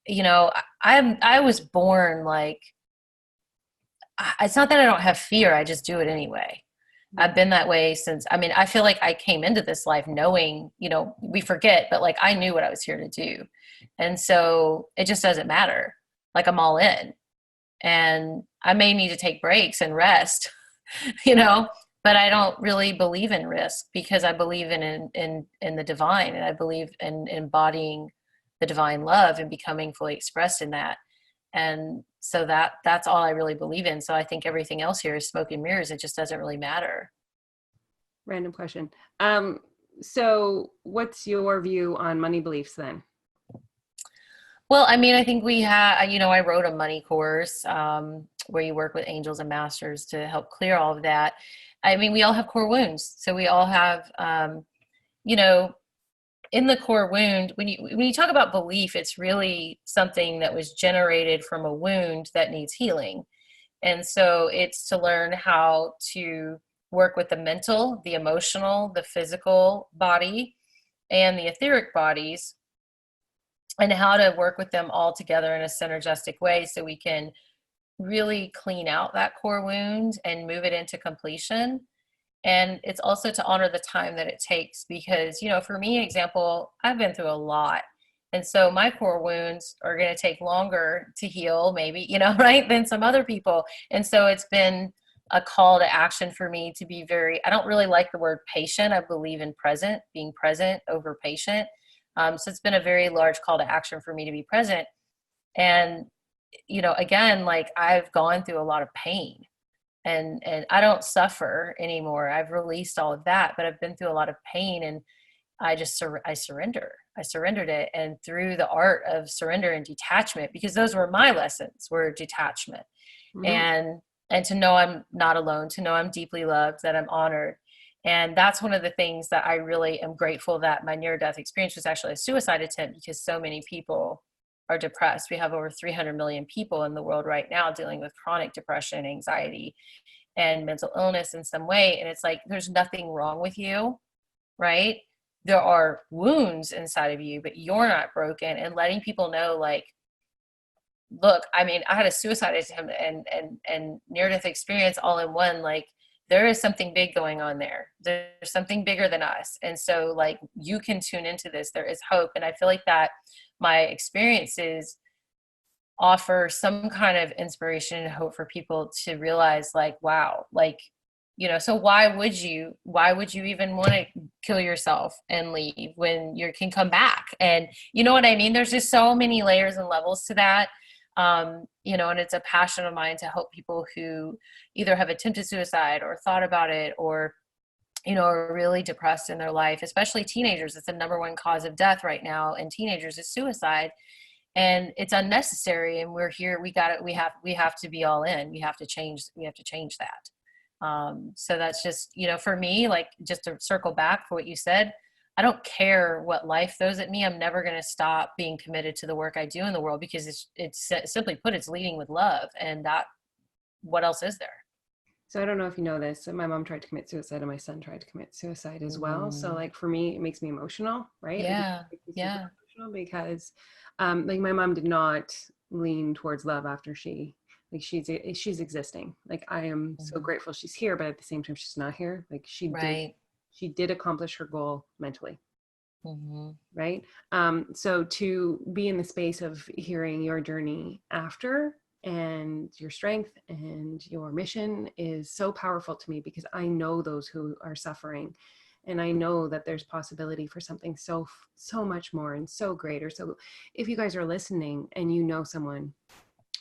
you know, I was born like, it's not that I don't have fear. I just do it anyway. I've been that way since, I mean, I feel like I came into this life knowing, you know, we forget, but like I knew what I was here to do. And so it just doesn't matter. Like I'm all in, and I may need to take breaks and rest, you know, but I don't really believe in risk because I believe in the divine, and I believe in embodying the divine love and becoming fully expressed in that. And so that's all I really believe in. So I think everything else here is smoke and mirrors. It just doesn't really matter. Random question. So what's your view on money beliefs then? Well, I mean, I think we have, you know, I wrote a money course where you work with angels and masters to help clear all of that. I mean, we all have core wounds. So we all have, you know, in the core wound, when you talk about belief, it's really something that was generated from a wound that needs healing. And so it's to learn how to work with the mental, the emotional, the physical body, and the etheric bodies, and how to work with them all together in a synergistic way so we can really clean out that core wound and move it into completion. And it's also to honor the time that it takes because, you know, for me, example, I've been through a lot. And so my core wounds are going to take longer to heal, maybe, you know, right, than some other people. And so it's been a call to action for me to be very, I don't really like the word patient. I believe in present, being present over patient. So it's been a very large call to action for me to be present. And, you know, again, like I've gone through a lot of pain. And I don't suffer anymore. I've released all of that, but I've been through a lot of pain, and I just I surrendered it. And through the art of surrender and detachment, because those were my lessons, were detachment. Mm-hmm. And to know I'm not alone, to know I'm deeply loved, that I'm honored. And that's one of the things that I really am grateful that my near-death experience was actually a suicide attempt, because so many people are depressed. We have over 300 million people in the world right now dealing with chronic depression, anxiety, and mental illness in some way. And it's like, there's nothing wrong with you, right? There are wounds inside of you, but you're not broken. And letting people know, like, look, I mean, I had a suicide attempt and near-death experience all in one. Like, there is something big going on there. There's something bigger than us. And so, like, you can tune into this. There is hope. And I feel like that my experiences offer some kind of inspiration and hope for people to realize, like, wow, like, you know, so why would you even want to kill yourself and leave when you can come back? And you know what I mean? There's just so many layers and levels to that. You know, and it's a passion of mine to help people who either have attempted suicide or thought about it, or, you know, are really depressed in their life, especially teenagers. It's the number one cause of death right now in teenagers is suicide. And it's unnecessary. And we're here, we have to be all in. We have to change that. So that's just, you know, for me, like, just to circle back for what you said, I don't care what life throws at me. I'm never going to stop being committed to the work I do in the world, because it's simply put, it's leading with love. And that, what else is there? So I don't know if you know this, so my mom tried to commit suicide and my son tried to commit suicide as well. So like for me, it makes me emotional, right? Like, it Yeah. makes me Yeah. super emotional because like my mom did not lean towards love after she's existing. Like I am so Mhm. grateful she's here, but at the same time she's not here. Like Right. she did accomplish her goal mentally. Hmm. Right. So to be in the space of hearing your journey after and your strength and your mission is so powerful to me, because I know those who are suffering, and I know that there's possibility for something so much more and so greater. So if you guys are listening and you know someone,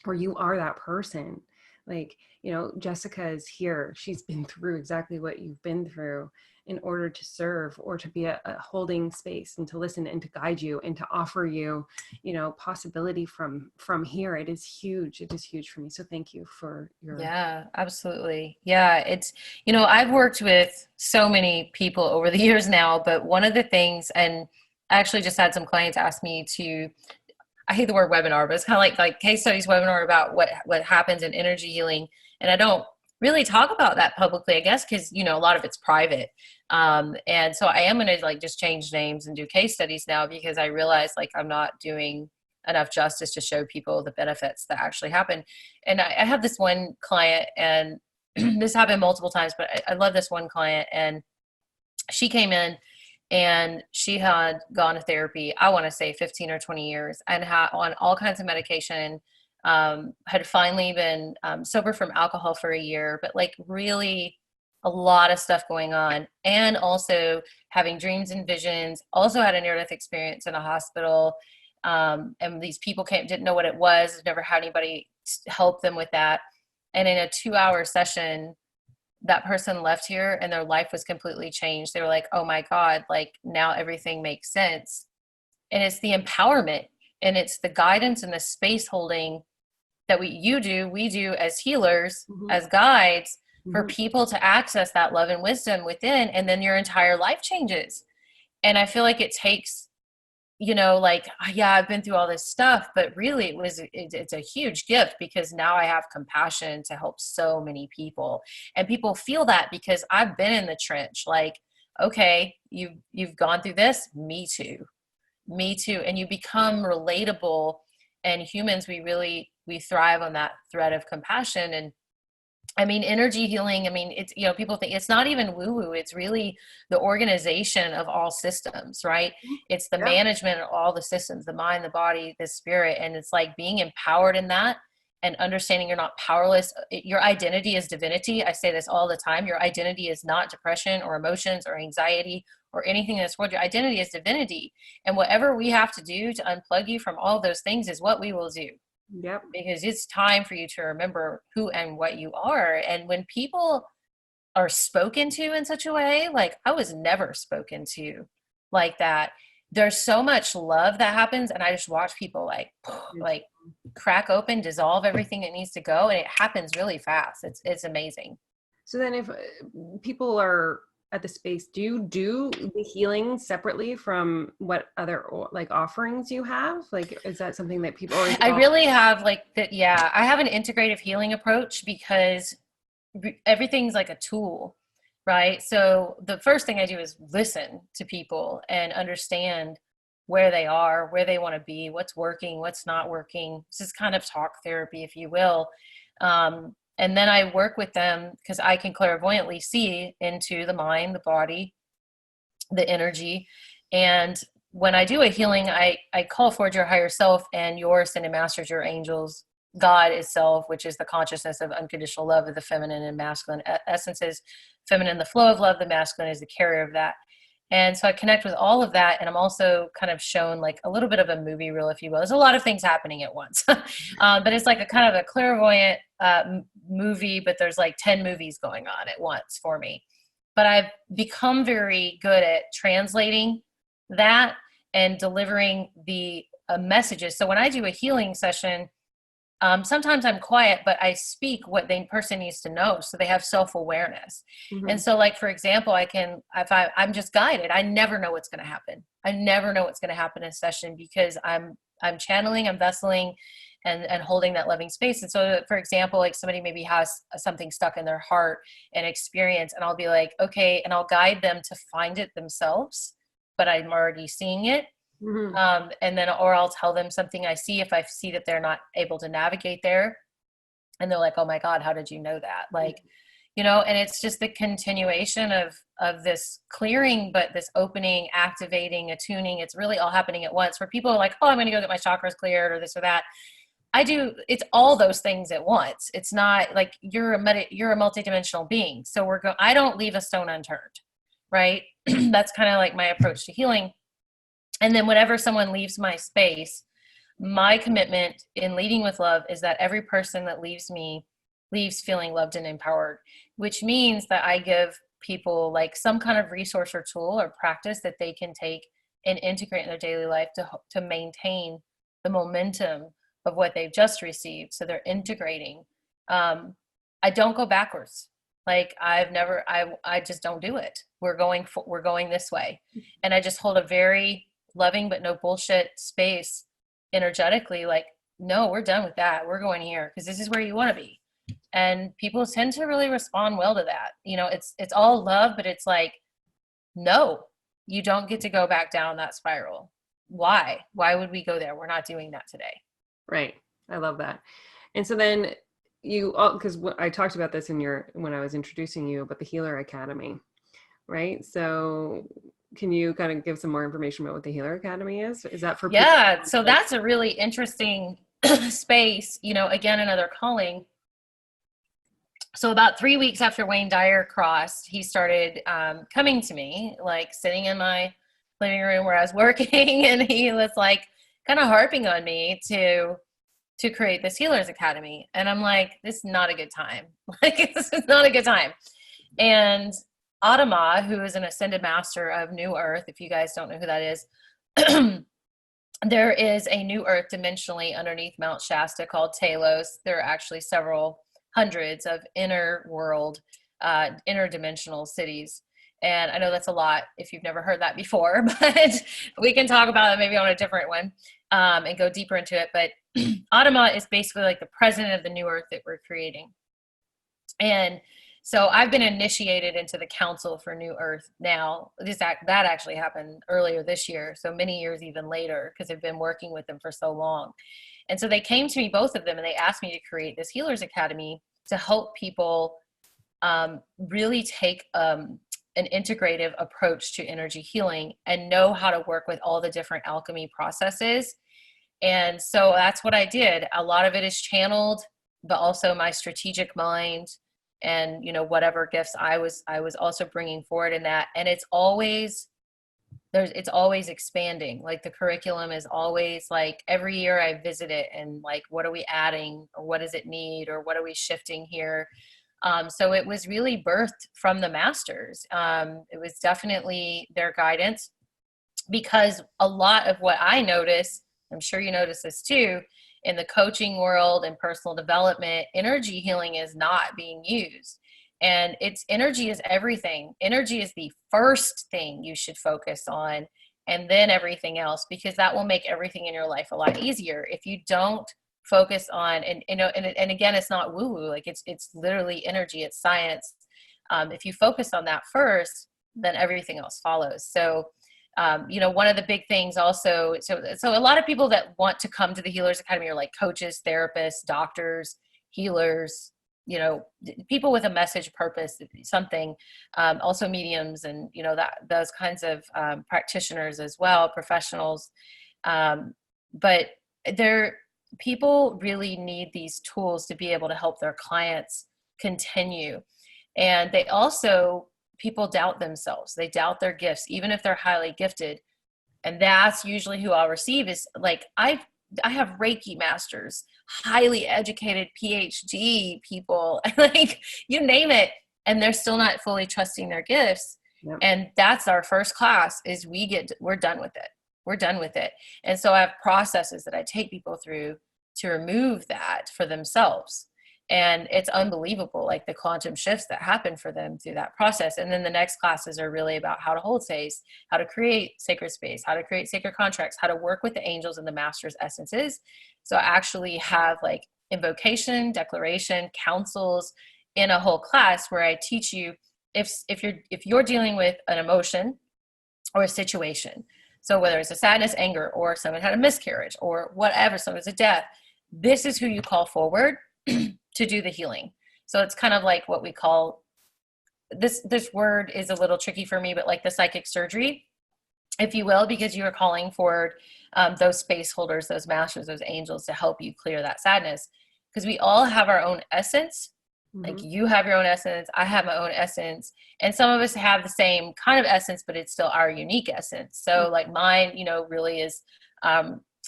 or you are that person, like, you know, Jessica is here, she's been through exactly what you've been through in order to serve, or to be a holding space and to listen and to guide you and to offer you, you know, possibility from here. It is huge. It is huge for me. So thank you for your Yeah, absolutely. Yeah, it's, you know, I've worked with so many people over the years now, but one of the things, and I actually just had some clients ask me to, I hate the word webinar, but it's kind of like case studies webinar about what happens in energy healing. And I don't really talk about that publicly, I guess, because, you know, a lot of it's private. And so I am going to like just change names and do case studies now, because I realize like I'm not doing enough justice to show people the benefits that actually happen. And I have this one client, and this happened multiple times, but I love this one client, and she came in and she had gone to therapy, I want to say 15 or 20 years, and had on all kinds of medication, had finally been sober from alcohol for a year, but like really a lot of stuff going on, and also having dreams and visions, also had a near-death experience in a hospital. And these people didn't know what it was, never had anybody help them with that. And in a 2-hour session, that person left here and their life was completely changed. They were like, oh my God, like now everything makes sense. And it's the empowerment, and it's the guidance and the space holding that we do as healers, Mm-hmm. as guides, for Mm-hmm. people to access that love and wisdom within, and then your entire life changes. And I feel like it takes, you know, like, yeah, I've been through all this stuff, but really it's a huge gift, because now I have compassion to help so many people. And people feel that because I've been in the trench. Like, okay, you've gone through this, me too. And you become relatable, and humans, we thrive on that thread of compassion. And I mean, energy healing, I mean, it's, you know, people think it's not even woo woo. It's really the organization of all systems, right? It's the Yeah. management of all the systems, the mind, the body, the spirit. And it's like being empowered in that, and understanding you're not powerless. Your identity is divinity. I say this all the time. Your identity is not depression or emotions or anxiety or anything in this world. Your identity is divinity. And whatever we have to do to unplug you from all those things is what we will do. Yep. Because it's time for you to remember who and what you are. And when people are spoken to in such a way, like I was never spoken to like that, there's so much love that happens, and I just watch people like crack open, dissolve everything that needs to go, and it happens really fast. It's amazing. So then if people are at the space, do you do the healing separately from what other like offerings you have? Like, is that something that people always I really have like that. Yeah, I have an integrative healing approach, because everything's like a tool, right? So the first thing I do is listen to people and understand where they are, where they want to be, what's working, what's not working. This is kind of talk therapy, if you will. And then I work with them, because I can clairvoyantly see into the mind, the body, the energy. And when I do a healing, I call forward your higher self and your ascended masters, your angels, God itself, which is the consciousness of unconditional love of the feminine and masculine essences. Feminine, the flow of love, the masculine is the carrier of that. And so I connect with all of that. And I'm also kind of shown like a little bit of a movie reel, if you will. There's a lot of things happening at once, but it's like a kind of a clairvoyant movie, but there's like 10 movies going on at once for me. But I've become very good at translating that and delivering the messages. So when I do a healing session, sometimes I'm quiet, but I speak what the person needs to know, so they have self-awareness. Mm-hmm. And so, like, for example, I'm just guided. I never know what's going to happen. I never know what's going to happen in a session, because I'm channeling, I'm vesseling, and holding that loving space. And so, for example, like somebody maybe has something stuck in their heart and experience, and I'll be like, okay, and I'll guide them to find it themselves, but I'm already seeing it. Mm-hmm. And then, or I'll tell them something I see, if I see that they're not able to navigate there, and they're like, oh my God, how did you know that? Like, you know, and it's just the continuation of this clearing, but this opening, activating, attuning. It's really all happening at once, where people are like, oh, I'm going to go get my chakras cleared or this or that. It's all those things at once. It's not like you're a multidimensional being. So I don't leave a stone unturned, right? That's kind of like my approach to healing. And then whenever someone leaves my space, my commitment in leading with love is that every person that leaves me leaves feeling loved and empowered, which means that I give people like some kind of resource or tool or practice that they can take and integrate in their daily life to maintain the momentum of what they've just received. So they're integrating. I don't go backwards. Like I just don't do it. We're going this way. And I just hold a very loving, but no bullshit space energetically. Like, no, we're done with that. We're going here, because this is where you want to be. And people tend to really respond well to that. You know, it's all love, but it's like, no, you don't get to go back down that spiral. Why would we go there? We're not doing that today. Right. I love that. And so then because I talked about this when I was introducing you about the Healer Academy, right? So can you kind of give some more information about what the Healer Academy is? Is that for people? Yeah. So that's a really interesting space, you know, again, another calling. So about 3 weeks after Wayne Dyer crossed, he started coming to me, like sitting in my living room where I was working, and he was like kind of harping on me to create this Healers Academy. And I'm like, this is not a good time. Like, this is not a good time. And Adama, who is an ascended master of New Earth, if you guys don't know who that is, there is a New Earth dimensionally underneath Mount Shasta called Talos. There are actually several hundreds of inner world, interdimensional cities. And I know that's a lot if you've never heard that before, but we can talk about it maybe on a different one and go deeper into it. But Adama is basically like the president of the New Earth that we're creating. And so I've been initiated into the Council for New Earth now. That actually happened earlier this year, so many years even later, because I've been working with them for so long. And so they came to me, both of them, and they asked me to create this Healers Academy to help people really take an integrative approach to energy healing and know how to work with all the different alchemy processes. And so that's what I did. A lot of it is channeled, but also my strategic mind and, you know, whatever gifts I was also bringing forward in that. And it's always expanding. Like the curriculum is always like, every year I visit it and like, what are we adding, or what does it need, or what are we shifting here? So it was really birthed from the masters. It was definitely their guidance, because a lot of what I notice, I'm sure you notice this too, in the coaching world and personal development, energy healing is not being used. And energy is everything. Energy is the first thing you should focus on, and then everything else, because that will make everything in your life a lot easier. If you don't focus on, and you know, and again, it's not woo woo, like it's literally energy, it's science. If you focus on that first, then everything else follows. So you know, one of the big things also, so a lot of people that want to come to the Healers Academy are like coaches, therapists, doctors, healers, you know, people with a message, purpose, something, also mediums, and, you know, those kinds of practitioners as well, professionals. But people really need these tools to be able to help their clients continue. And people doubt themselves. They doubt their gifts, even if they're highly gifted. And that's usually who I'll receive is like, I have Reiki masters, highly educated PhD people, like you name it, and they're still not fully trusting their gifts. Yep. And that's our first class is we're done with it. We're done with it. And so I have processes that I take people through to remove that for themselves. And it's unbelievable, like the quantum shifts that happen for them through that process. And then the next classes are really about how to hold space, how to create sacred space, how to create sacred contracts, how to work with the angels and the master's essences. So I actually have like invocation, declaration, counsels in a whole class where I teach you if you're dealing with an emotion or a situation. So whether it's a sadness, anger, or someone had a miscarriage or whatever, someone's a death, this is who you call forward to do the healing. So it's kind of like what we call this word is a little tricky for me, but like the psychic surgery, if you will, because you are calling forward those space holders, those masters, those angels to help you clear that sadness. Because we all have our own essence. Mm-hmm. Like you have your own essence, I have my own essence, and some of us have the same kind of essence, but it's still our unique essence. So mm-hmm. like mine, you know, really is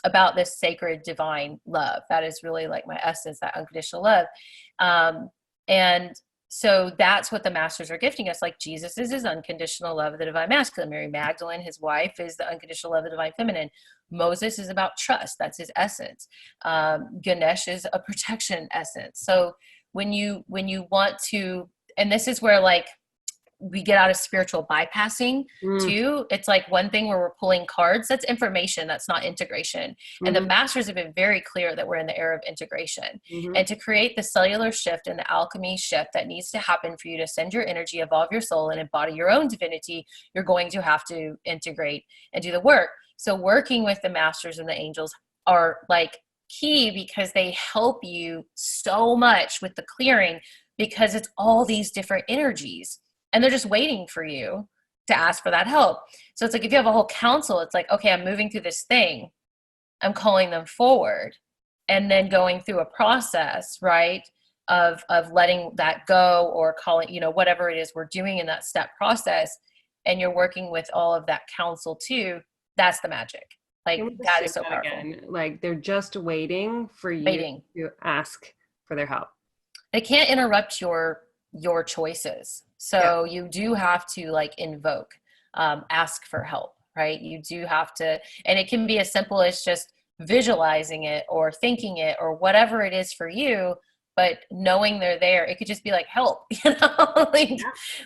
about this sacred divine love. That is really like my essence, that unconditional love. And so that's what the masters are gifting us. Like Jesus is his unconditional love of the divine masculine. Mary Magdalene, his wife, is the unconditional love of the divine feminine. Moses is about trust. That's his essence. Ganesh is a protection essence. So when you want to, and this is where like we get out of spiritual bypassing too. It's like one thing where we're pulling cards, that's information, that's not integration. And the masters have been very clear that we're in the era of integration. And to create the cellular shift and the alchemy shift that needs to happen for you to send your energy, evolve your soul, and embody your own divinity, you're going to have to integrate and do the work. So working with the masters and the angels are like key, because they help you so much with the clearing, because it's all these different energies and they're just waiting for you to ask for that help. So it's like, if you have a whole council, it's like, okay, I'm moving through this thing, I'm calling them forward, and then going through a process, right, of letting that go, or calling, you know, whatever it is we're doing in that step process, and you're working with all of that council too. That's the magic. Like, that is so powerful. Again, like, they're just waiting for you to ask for their help. They can't interrupt your choices. So you do have to like invoke, ask for help, right? You do have to, and it can be as simple as just visualizing it or thinking it or whatever it is for you, but knowing they're there. It could just be like, help, you know, like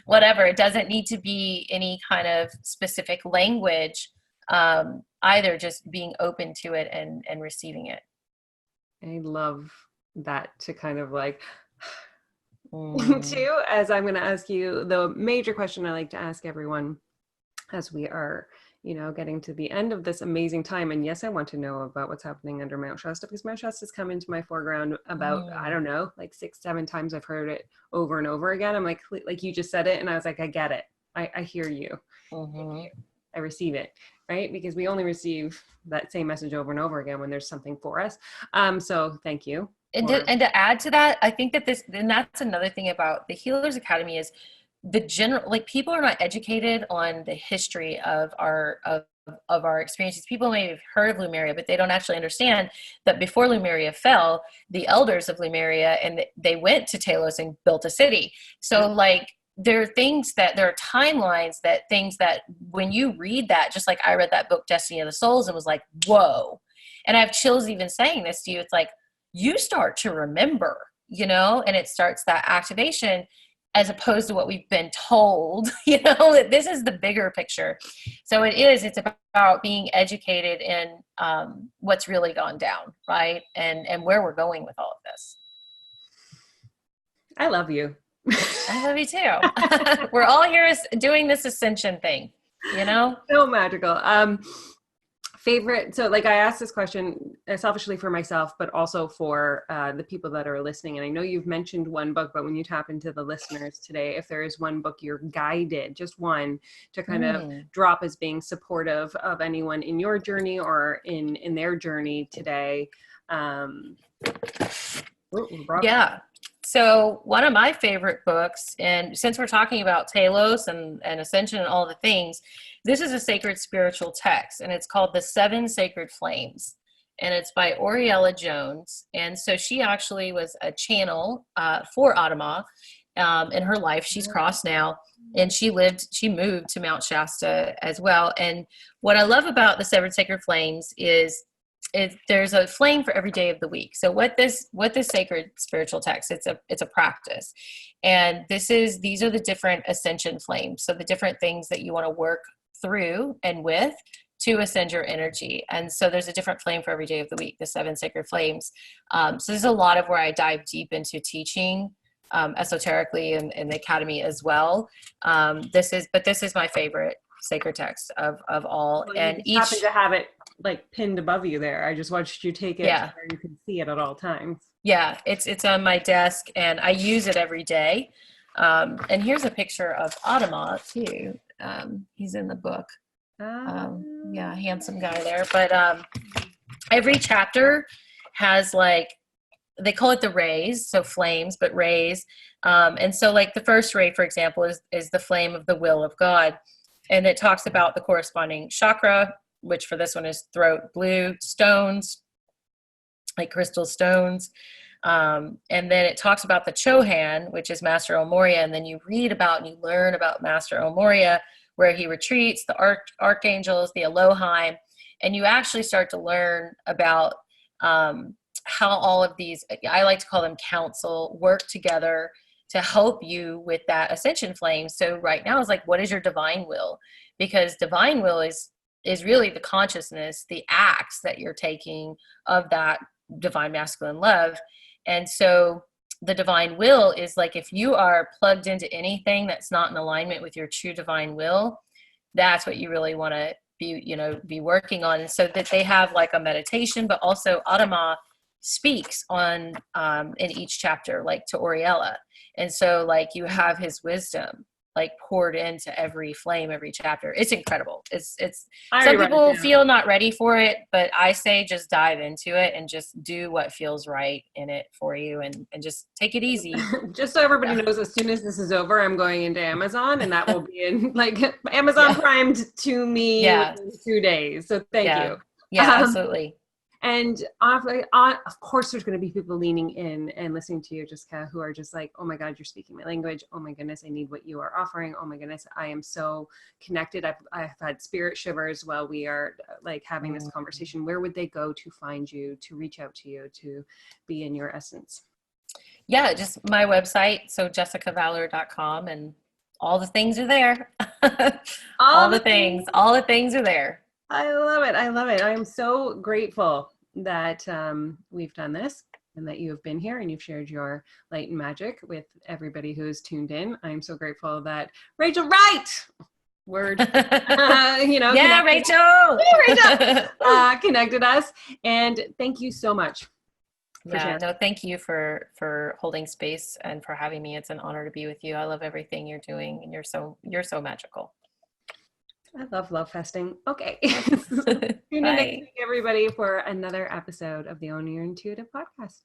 whatever. It doesn't need to be any kind of specific language, either, just being open to it and receiving it. I love that, to kind of like, too, as I'm going to ask you the major question I like to ask everyone as we are, you know, getting to the end of this amazing time. And yes, I want to know about what's happening under Mount Shasta, because Mount Shasta has come into my foreground about, I don't know, like 6-7 times. I've heard it over and over again. I'm like you just said it. And I was like, I get it. I hear you. I receive it, right? Because we only receive that same message over and over again when there's something for us. So thank you. And to add to that, I think that and that's another thing about the Healers Academy, is the general, like, people are not educated on the history of our experiences. People may have heard of Lemuria, but they don't actually understand that before Lemuria fell, the elders of Lemuria, and they went to Talos and built a city. So like, there are timelines, things that when you read that, just like I read that book, Destiny of the Souls, and was like, whoa. And I have chills even saying this to you. It's like, you start to remember, you know, and it starts that activation, as opposed to what we've been told, you know, that this is the bigger picture. So it's about being educated in what's really gone down, right? And where we're going with all of this. I love you. I love you too. We're all here doing this ascension thing, you know? So magical. Favorite, so like, I asked this question selfishly for myself, but also for the people that are listening. And I know you've mentioned one book, but when you tap into the listeners today, if there is one book you're guided, just one, to kind of drop as being supportive of anyone in your journey or in their journey today. So one of my favorite books, and since we're talking about Talos and Ascension and all the things, this is a sacred spiritual text, and it's called The 7 Sacred Flames, and it's by Oriella Jones. And so she actually was a channel for Adama in her life. She's crossed now, and she moved to Mount Shasta as well. And what I love about The 7 Sacred Flames is there's a flame for every day of the week. So what this sacred spiritual text, it's a practice. And these are the different ascension flames. So the different things that you want to work through and with to ascend your energy. And so there's a different flame for every day of the week, the 7 sacred flames. So there's a lot of where I dive deep into teaching esoterically in the academy as well. This is my favorite sacred text of all. Well, and you happen to have it like pinned above you there. I just watched you take it where you can see it at all times. Yeah, it's on my desk, and I use it every day. And here's a picture of Adama too. He's in the book. Handsome guy there. But every chapter has, like, they call it the rays, so flames, but rays. And so, like, the first ray, for example, is the flame of the will of God. And it talks about the corresponding chakra, which for this one is throat, blue, stones, like crystal stones. And then it talks about the Chohan, which is Master Omoria. And then you read about and you learn about Master Omoria, where he retreats, the archangels, the Elohim. And you actually start to learn about how all of these, I like to call them council, work together to help you with that ascension flame. So right now is like, what is your divine will? Because divine will is really the consciousness, the acts that you're taking of that divine masculine love. And so the divine will is like, if you are plugged into anything that's not in alignment with your true divine will, that's what you really want to be working on. And so that they have like a meditation, but also Adama speaks on in each chapter, like to Oriella. And so like you have his wisdom like poured into every flame, every chapter. It's incredible. It's some people feel not ready for it, but I say just dive into it and just do what feels right in it for you, and just take it easy. Just so everybody knows, as soon as this is over, I'm going into Amazon, and that will be in like Amazon primed to me within 2 days. So thank you. Yeah, absolutely. And of course, there's going to be people leaning in and listening to you, Jessica, who are just like, oh my God, you're speaking my language. Oh my goodness, I need what you are offering. Oh my goodness, I am so connected. I've had spirit shivers while we are like having this conversation. Where would they go to find you, to reach out to you, to be in your essence? Yeah, just my website. So jessicavalor.com, and all the things are there. all the things are there. I love it. I love it. I am so grateful that we've done this, and that you have been here and you've shared your light and magic with everybody who's tuned in. I'm so grateful that Rachel yeah, Rachel connected us. And thank you so much. Thank you for holding space and for having me. It's an honor to be with you. I love everything you're doing, and you're so magical. I love festing. Okay. Tune in next week, everybody, for another episode of the Own Your Intuitive podcast.